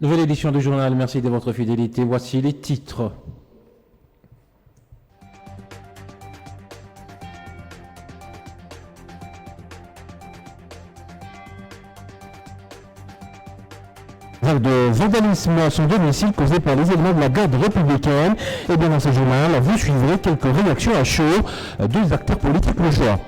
Nouvelle édition du journal, merci de votre fidélité. Voici les titres. De vandalisme à son domicile causé par les éléments de la garde républicaine. Et bien dans ce journal, vous suivrez quelques réactions à chaud deux acteurs politiques locaux.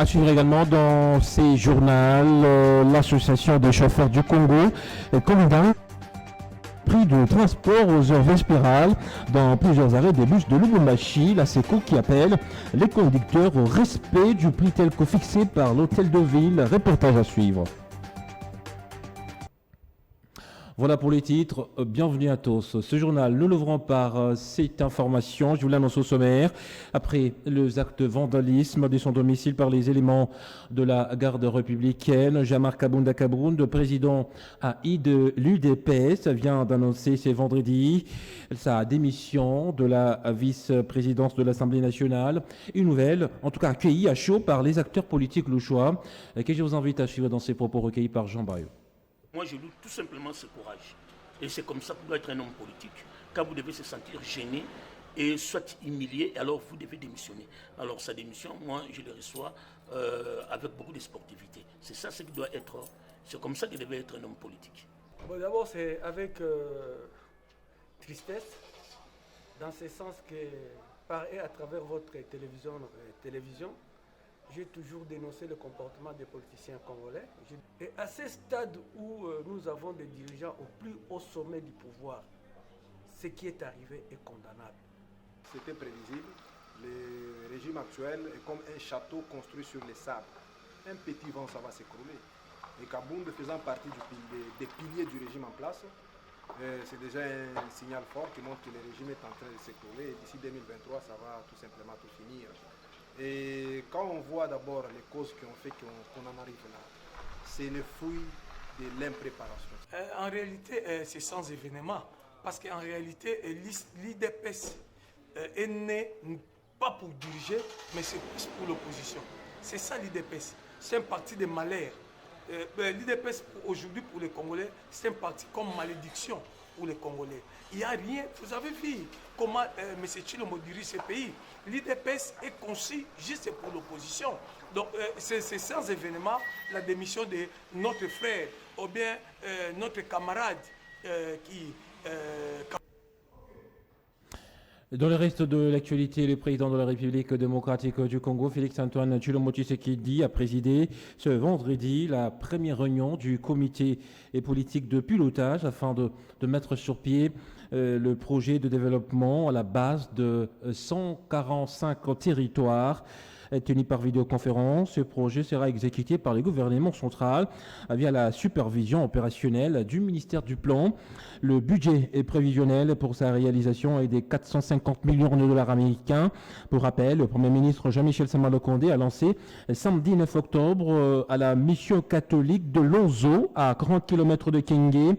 À suivre également dans ces journaux, l'association des chauffeurs du Congo, candidat prix de transport aux heures vespérales dans plusieurs arrêts des bus de Lubumbashi, la SECO qui appelle les conducteurs au respect du prix tel que fixé par l'hôtel de ville. Reportage à suivre. Voilà pour les titres. Bienvenue à tous. Ce journal, nous l'ouvrons par cette information. Je vous l'annonce au sommaire. Après les actes de vandalisme de son domicile par les éléments de la garde républicaine, Jamar Kabunda Kabroun, le président AI de l'UDPS, vient d'annoncer ce vendredi sa démission de la vice-présidence de l'Assemblée nationale. Une nouvelle, en tout cas accueillie à chaud par les acteurs politiques louchois, que je vous invite à suivre dans ces propos recueillis par Jean Bayou. Moi, je loue tout simplement ce courage. Et c'est comme ça que vous doit être un homme politique. Quand vous devez se sentir gêné et soit humilié, alors vous devez démissionner. Alors sa démission, moi, je le reçois avec beaucoup de sportivité. C'est ça ce qui doit être. C'est comme ça qu'il devait être un homme politique. Bon, d'abord, c'est avec tristesse, dans ce sens que, par et à travers votre télévision, j'ai toujours dénoncé le comportement des politiciens congolais. Et à ce stade où nous avons des dirigeants au plus haut sommet du pouvoir, ce qui est arrivé est condamnable. C'était prévisible. Le régime actuel est comme un château construit sur les sables. Un petit vent, ça va s'écrouler. Et Kabunda faisant partie des piliers du régime en place, c'est déjà un signal fort qui montre que le régime est en train de s'écrouler. Et d'ici 2023, ça va tout simplement tout finir. Et quand on voit d'abord les causes qui ont fait qu'on en arrive là, c'est le fruit de l'impréparation. En réalité, c'est sans événement. Parce qu'en réalité, l'IDPS est né pas pour diriger, mais c'est plus pour l'opposition. C'est ça l'IDPS. C'est un parti de malheur. L'IDPS aujourd'hui pour les Congolais, c'est un parti comme malédiction pour les Congolais. Il n'y a rien. Vous avez vu comment M. Tshilombo dirige ce pays. L'IDPS est conçu juste pour l'opposition. Donc c'est sans événement la démission de notre frère ou bien notre camarade qui... Dans le reste de l'actualité, le président de la République démocratique du Congo, Félix-Antoine Tshilombo Tshisekedi, a présidé ce vendredi la première réunion du comité politique de pilotage afin de mettre sur pied le projet de développement à la base de 145 territoires. Tenu par vidéoconférence, ce projet sera exécuté par le gouvernement central via la supervision opérationnelle du ministère du Plan. Le budget est prévisionnel pour sa réalisation est de 450 millions de dollars américains. Pour rappel, le Premier ministre Jean-Michel Sama-Lukonde a lancé samedi 9 octobre à la mission catholique de Lonzo, à 40 km de Kengé,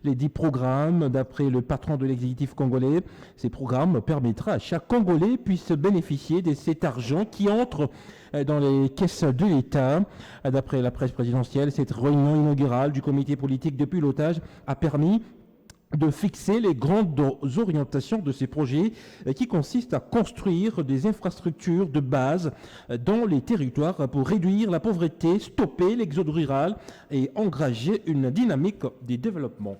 les 10 programmes d'après le patron de l'exécutif congolais. Ces programmes permettra à chaque Congolais puisse bénéficier de cet argent qui entre dans les caisses de l'État. D'après la presse présidentielle, cette réunion inaugurale du comité politique de pilotage a permis de fixer les grandes orientations de ces projets qui consistent à construire des infrastructures de base dans les territoires pour réduire la pauvreté, stopper l'exode rural et engager une dynamique de développement.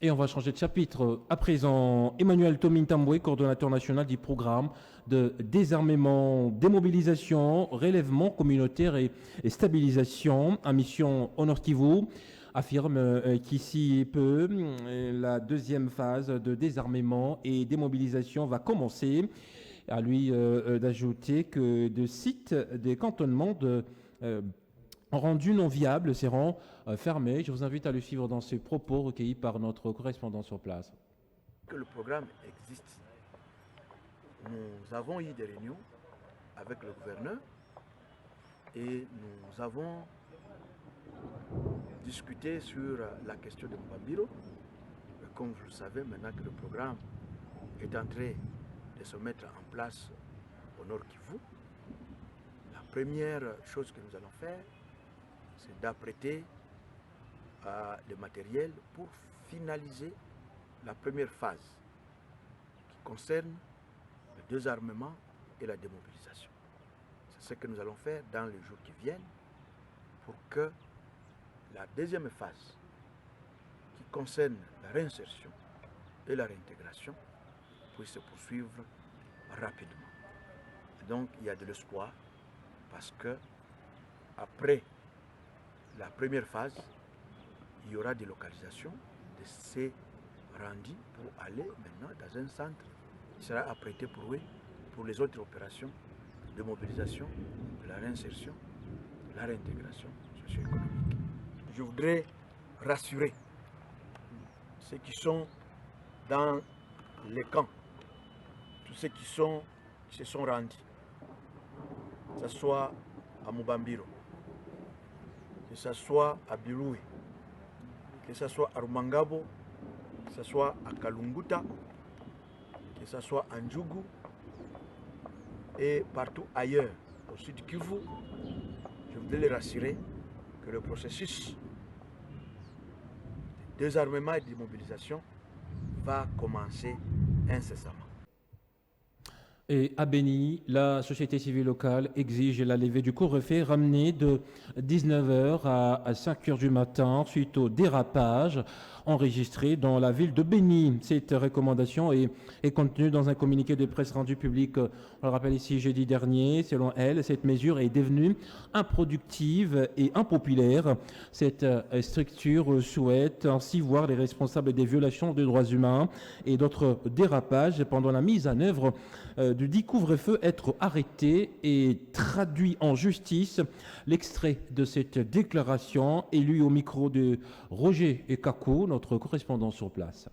Et on va changer de chapitre. À présent, Emmanuel Tomintambwe, coordonnateur national du programme de désarmement, démobilisation, relèvement communautaire et stabilisation à mission au Nord Kivu, affirme qu'ici peu, la deuxième phase de désarmement et démobilisation va commencer. À lui d'ajouter que de sites des cantonnements rendus non viables seront fermés. Je vous invite à le suivre dans ces propos recueillis par notre correspondant sur place. Le programme existe. Nous avons eu des réunions avec le gouverneur et nous avons discuté sur la question de Mbambiro. Comme vous le savez, maintenant que le programme est en train de se mettre en place au Nord Kivu, première chose que nous allons faire, c'est d'apprêter le matériel pour finaliser la première phase qui concerne le désarmement et la démobilisation. C'est ce que nous allons faire dans les jours qui viennent pour que la deuxième phase qui concerne la réinsertion et la réintégration puisse se poursuivre rapidement. Et donc il y a de l'espoir parce que après la première phase, il y aura des localisations de ces rendus pour aller maintenant dans un centre qui sera apprêté pour les autres opérations de mobilisation, de la réinsertion, de la réintégration socio-économique. Je voudrais rassurer ceux qui sont dans les camps, tous ceux qui se sont rendus, que ce soit à Mubambiro, que ce soit à Biloué, que ce soit à Rumangabo, que ce soit à Kalunguta, que ce soit à Ndjougou et partout ailleurs, au sud Kivu, je voudrais les rassurer que le processus de désarmement et de mobilisation va commencer incessamment. Et à Beni, la société civile locale exige la levée du couvre-feu ramené de 19h à 5h du matin suite au dérapage enregistré dans la ville de Beni. Cette recommandation est contenue dans un communiqué de presse rendu public, on le rappelle ici jeudi dernier. Selon elle, cette mesure est devenue improductive et impopulaire. Cette structure souhaite ainsi voir les responsables des violations des droits humains et d'autres dérapages pendant la mise en œuvre du dit couvre-feu être arrêté et traduit en justice. L'extrait de cette déclaration est lu au micro de Roger Kakou, notre correspondant sur place.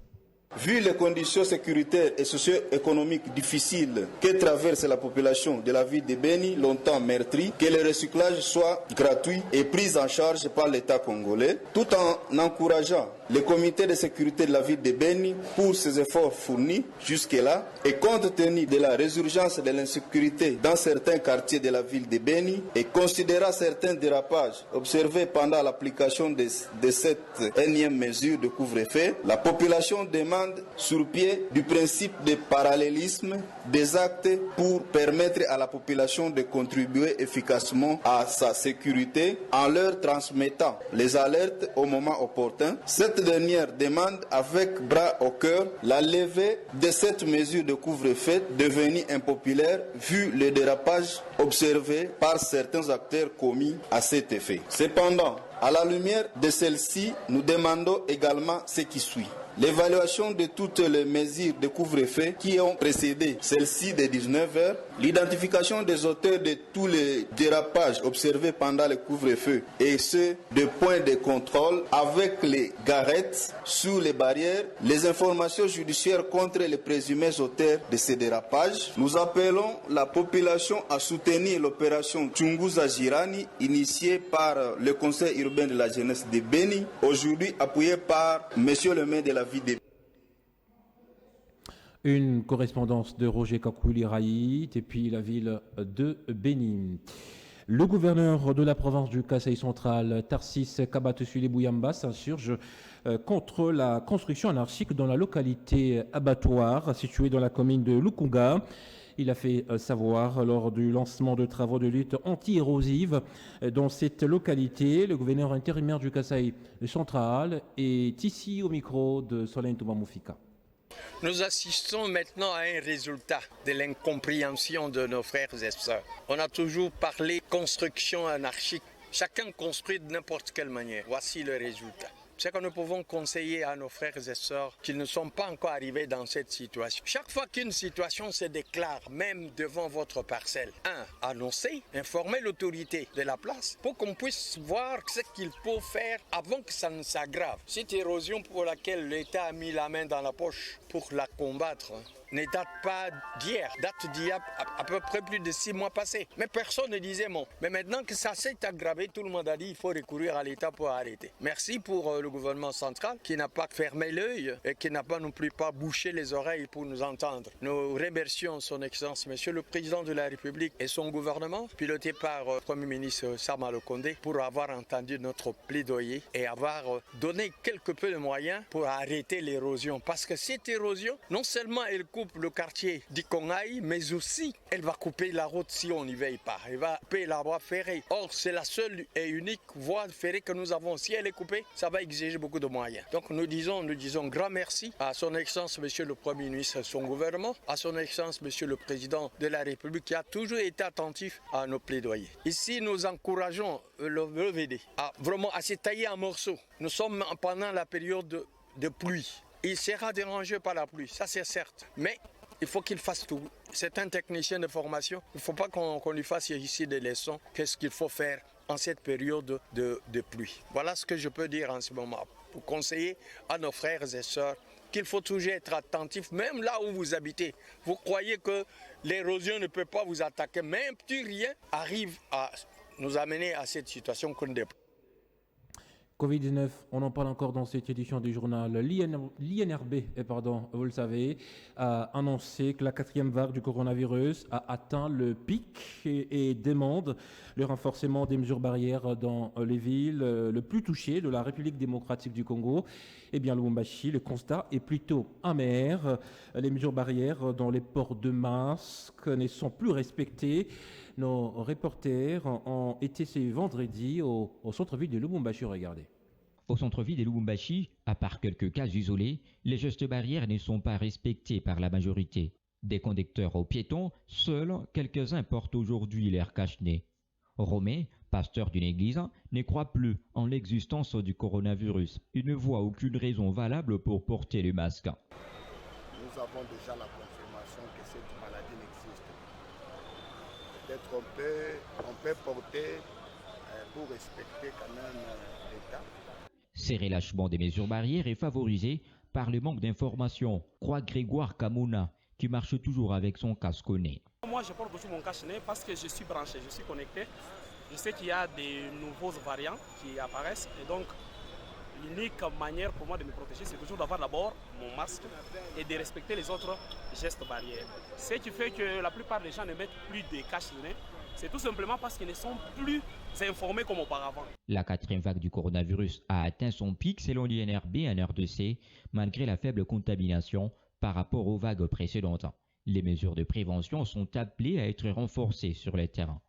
Vu les conditions sécuritaires et socio-économiques difficiles que traverse la population de la ville de Beni, longtemps meurtrie, que le recyclage soit gratuit et pris en charge par l'État congolais, tout en encourageant le comité de sécurité de la ville de Beni pour ses efforts fournis jusque-là, et compte tenu de la résurgence de l'insécurité dans certains quartiers de la ville de Beni et considérant certains dérapages observés pendant l'application de cette énième mesure de couvre-feu, la population demande sur pied du principe de parallélisme des actes pour permettre à la population de contribuer efficacement à sa sécurité en leur transmettant les alertes au moment opportun. Cette dernière demande avec bras au cœur la levée de cette mesure de couvre-feu devenue impopulaire vu le dérapage observé par certains acteurs commis à cet effet. Cependant, à la lumière de celle-ci, nous demandons également ce qui suit. L'évaluation de toutes les mesures de couvre-feu qui ont précédé celle-ci de 19h, l'identification des auteurs de tous les dérapages observés pendant le couvre-feu et ceux de points de contrôle avec les garettes sur les barrières, les informations judiciaires contre les présumés auteurs de ces dérapages. Nous appelons la population à soutenir l'opération Chunguza Jirani initiée par le Conseil urbain de la jeunesse de Beni, aujourd'hui appuyé par Monsieur le maire de la ville de Beni. Une correspondance de Roger Kakouli-Raït et puis la ville de Beni. Le gouverneur de la province du Kasaï central, Tarsis Kabatusuli Bouyamba, s'insurge contre la construction anarchique dans la localité abattoir située dans la commune de Lukunga. Il a fait savoir lors du lancement de travaux de lutte anti-érosive dans cette localité. Le gouverneur intérimaire du Kasaï central est ici au micro de Solène Toumamoufika. Nous assistons maintenant à un résultat de l'incompréhension de nos frères et sœurs. On a toujours parlé construction anarchique. Chacun construit de n'importe quelle manière. Voici le résultat. C'est que nous pouvons conseiller à nos frères et sœurs qui ne sont pas encore arrivés dans cette situation. Chaque fois qu'une situation se déclare, même devant votre parcelle, annoncez, informez l'autorité de la place pour qu'on puisse voir ce qu'il faut faire avant que ça ne s'aggrave. Cette érosion pour laquelle l'État a mis la main dans la poche pour la combattre ne date pas d'hier, date d'il y a à peu près plus de 6 mois passés. Mais personne ne disait bon. Mais maintenant que ça s'est aggravé, tout le monde a dit qu'il faut recourir à l'État pour arrêter. Merci pour le gouvernement central qui n'a pas fermé l'œil et qui n'a pas non plus pas bouché les oreilles pour nous entendre. Nous remercions son Excellence, Monsieur le Président de la République et son gouvernement, piloté par le Premier ministre Sama Lukonde, pour avoir entendu notre plaidoyer et avoir donné quelque peu de moyens pour arrêter l'érosion. Parce que cette érosion, non seulement elle coupe le quartier d'Ikongaï, mais aussi elle va couper la route si on n'y veille pas. Elle va couper la voie ferrée. Or, c'est la seule et unique voie ferrée que nous avons. Si elle est coupée, ça va exiger beaucoup de moyens. Donc nous disons grand merci à son Excellence Monsieur le Premier ministre et son gouvernement, à son Excellence Monsieur le Président de la République qui a toujours été attentif à nos plaidoyers. Ici, nous encourageons le VD à vraiment à se tailler en morceaux. Nous sommes pendant la période de pluie. Il sera dérangé par la pluie, ça c'est certes. Mais il faut qu'il fasse tout. C'est un technicien de formation. Il ne faut pas qu'on lui fasse ici des leçons. Qu'est-ce qu'il faut faire en cette période de pluie? Voilà ce que je peux dire en ce moment. Pour conseiller à nos frères et sœurs qu'il faut toujours être attentif, même là où vous habitez. Vous croyez que l'érosion ne peut pas vous attaquer, même si rien arrive à nous amener à cette situation qu'on déplore. Covid-19, on en parle encore dans cette édition du journal. L'INRB, vous le savez, a annoncé que la 4e vague du coronavirus a atteint le pic et demande le renforcement des mesures barrières dans les villes le plus touchées de la République démocratique du Congo. Eh bien, Lubumbashi, le constat est plutôt amer. Les mesures barrières dans les ports de masques ne sont plus respectées. Nos reporters ont été ce vendredi au centre-ville de Lubumbashi. Regardez. Au centre-ville de Lubumbashi, à part quelques cas isolés, les gestes barrières ne sont pas respectés par la majorité. Des conducteurs aux piétons, seuls quelques-uns portent aujourd'hui leur cache-nez. Romain, pasteur d'une église, ne croit plus en l'existence du coronavirus. Il ne voit aucune raison valable pour porter le masque. Nous avons déjà la confirmation que cette maladie n'existe pas. Peut-être on peut porter pour respecter quand même l'État. Ces relâchements des mesures barrières est favorisé par le manque d'informations, croit Grégoire Kamuna, qui marche toujours avec son casque au nez. Moi, je porte toujours mon casque au nez parce que je suis branché, je suis connecté. Je sais qu'il y a des nouveaux variants qui apparaissent et donc l'unique manière pour moi de me protéger, c'est toujours d'avoir d'abord mon masque et de respecter les autres gestes barrières. Ce qui fait que la plupart des gens ne mettent plus de casque au nez, c'est tout simplement parce qu'ils ne sont plus informés comme auparavant. La 4e vague du coronavirus a atteint son pic selon l'INRB en RDC, malgré la faible contamination par rapport aux vagues précédentes. Les mesures de prévention sont appelées à être renforcées sur les terrains.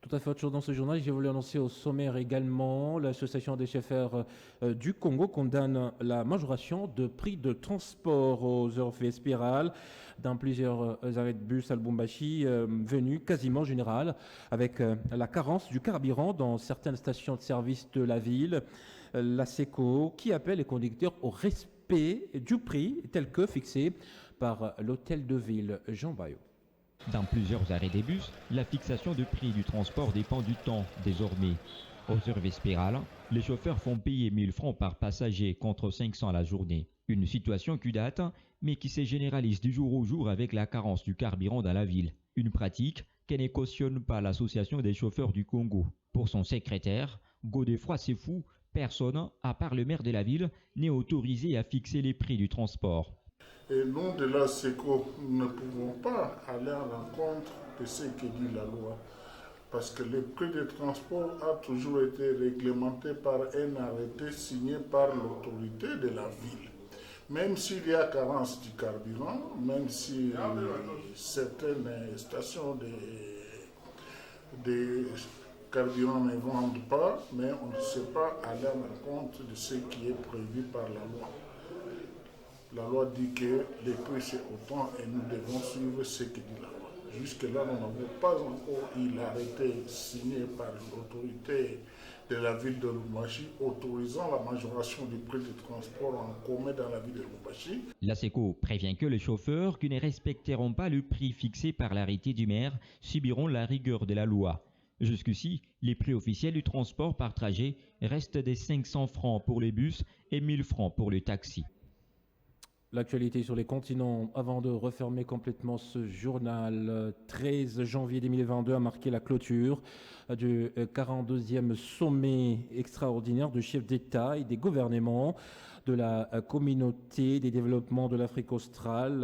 Tout à fait autre chose dans ce journal. J'ai voulu annoncer au sommaire également, l'association des chauffeurs du Congo condamne la majoration de prix de transport aux heures vespérales dans plusieurs arrêts de bus à Lubumbashi, venus quasiment général, avec la carence du carburant dans certaines stations de service de la ville. La SECO qui appelle les conducteurs au respect du prix tel que fixé par l'hôtel de ville Jean Bayot. Dans plusieurs arrêts des bus, la fixation du prix du transport dépend du temps désormais. Aux heures vespérales, les chauffeurs font payer 1000 francs par passager contre 500 la journée. Une situation qui date, mais qui se généralise du jour au jour avec la carence du carburant dans la ville. Une pratique que ne cautionne pas l'Association des chauffeurs du Congo. Pour son secrétaire, Godefroy Sefou, personne, à part le maire de la ville, n'est autorisé à fixer les prix du transport. Et nous, de la SECO, nous ne pouvons pas aller à l'encontre de ce que dit la loi. Parce que le prix de transport a toujours été réglementé par un arrêté signé par l'autorité de la ville. Même s'il y a carence du carburant, même si certaines stations de carburant ne vendent pas, mais on ne sait pas aller à l'encontre de ce qui est prévu par la loi. La loi dit que les prix c'est autant et nous devons suivre ce que dit la loi. Jusque-là, nous n'avons pas encore eu l'arrêté signé par l'autorité de la ville de Lubumbashi autorisant la majoration du prix de transport en commun dans la ville de Lubumbashi. La SECO prévient que les chauffeurs qui ne respecteront pas le prix fixé par l'arrêté du maire subiront la rigueur de la loi. Jusqu'ici, les prix officiels du transport par trajet restent des 500 francs pour les bus et 1000 francs pour le taxi. L'actualité sur les continents, avant de refermer complètement ce journal, 13 janvier 2022 a marqué la clôture du 42e sommet extraordinaire de chefs d'État et des gouvernements de la communauté des développements de l'Afrique australe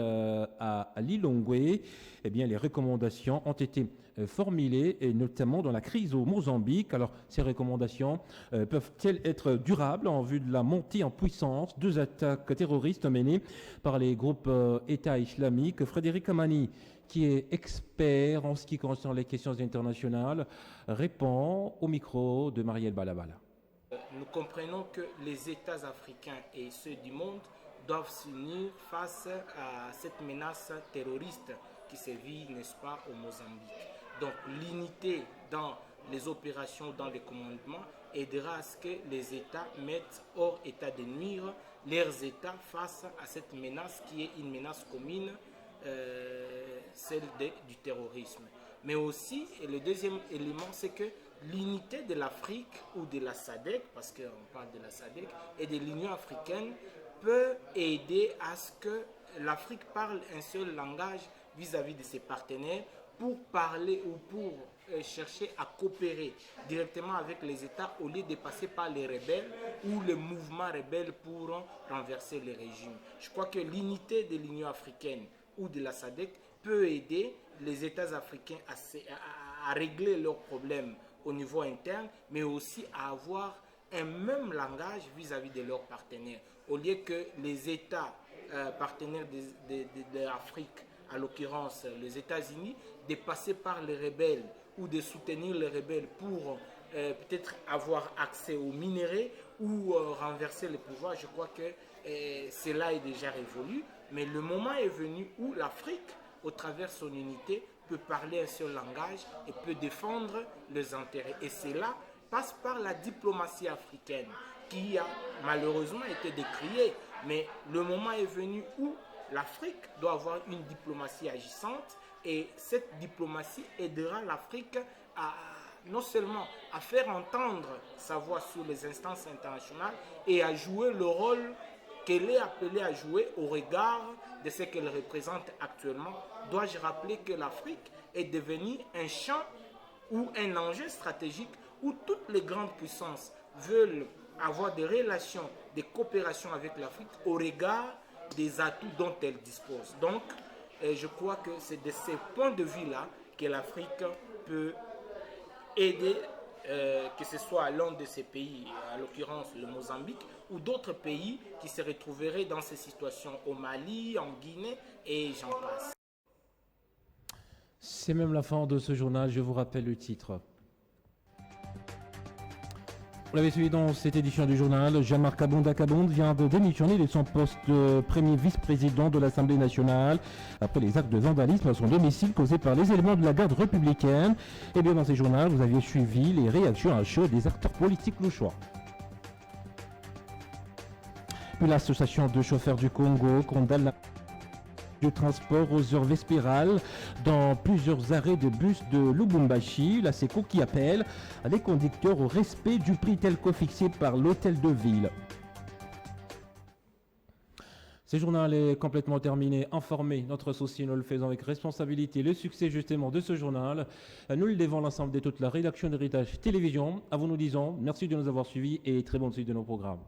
à Lilongwe. Eh bien, les recommandations ont été formulées, et notamment dans la crise au Mozambique. Alors, ces recommandations peuvent-elles être durables en vue de la montée en puissance deux attaques terroristes menées par les groupes État islamique? Frédéric Amani, qui est expert en ce qui concerne les questions internationales, répond au micro de Marielle Balabala. Nous comprenons que les États africains et ceux du monde doivent s'unir face à cette menace terroriste qui sévit, n'est-ce pas, au Mozambique. Donc l'unité dans les opérations, dans les commandements, aidera à ce que les États mettent hors état de nuire leurs États face à cette menace qui est une menace commune, celle du terrorisme. Mais aussi, et le deuxième élément, c'est que l'unité de l'Afrique ou de la SADC, parce qu'on parle de la SADC, et de l'Union africaine peut aider à ce que l'Afrique parle un seul langage vis-à-vis de ses partenaires pour parler ou pour chercher à coopérer directement avec les États au lieu de passer par les rebelles ou les mouvements rebelles pour renverser les régimes. Je crois que l'unité de l'Union africaine ou de la SADC peut aider les États africains à régler leurs problèmes au niveau interne, mais aussi à avoir un même langage vis-à-vis de leurs partenaires. Au lieu que les États partenaires de l'Afrique, à l'occurrence les États-Unis, de passer par les rebelles ou de soutenir les rebelles pour peut-être avoir accès aux minéraux ou renverser le pouvoir, je crois que cela est déjà révolu. Mais le moment est venu où l'Afrique, au travers de son unité, peut parler un seul langage et peut défendre les intérêts. Et cela passe par la diplomatie africaine qui a malheureusement été décriée. Mais le moment est venu où l'Afrique doit avoir une diplomatie agissante et cette diplomatie aidera l'Afrique à non seulement à faire entendre sa voix sur les instances internationales et à jouer le rôle qu'elle est appelée à jouer au regard de ce qu'elle représente actuellement. Dois-je rappeler que l'Afrique est devenue un champ ou un enjeu stratégique où toutes les grandes puissances veulent avoir des relations, des coopérations avec l'Afrique au regard des atouts dont elle dispose. Donc, je crois que c'est de ces points de vue-là que l'Afrique peut aider, que ce soit l'un de ces pays, à l'occurrence le Mozambique, ou d'autres pays qui se retrouveraient dans ces situations au Mali, en Guinée, et j'en passe. C'est même la fin de ce journal, je vous rappelle le titre. Vous l'avez suivi dans cette édition du journal, Jean-Marc Kabonda vient de démissionner de son poste de premier vice-président de l'Assemblée nationale après les actes de vandalisme à son domicile causés par les éléments de la garde républicaine. Et bien dans ce journal, vous aviez suivi les réactions à chaud des acteurs politiques louchois. Puis l'association de chauffeurs du Congo condamne la du transport aux heures vespérales dans plusieurs arrêts de bus de Lubumbashi. La SECO qui appelle les conducteurs au respect du prix tel que fixé par l'hôtel de ville. Ce journal est complètement terminé. Informé, notre souci, nous le faisons avec responsabilité. Le succès justement de ce journal, nous le devons l'ensemble de toute la rédaction d'Héritage Télévision. À vous nous disons merci de nous avoir suivis et très bonne suite de nos programmes.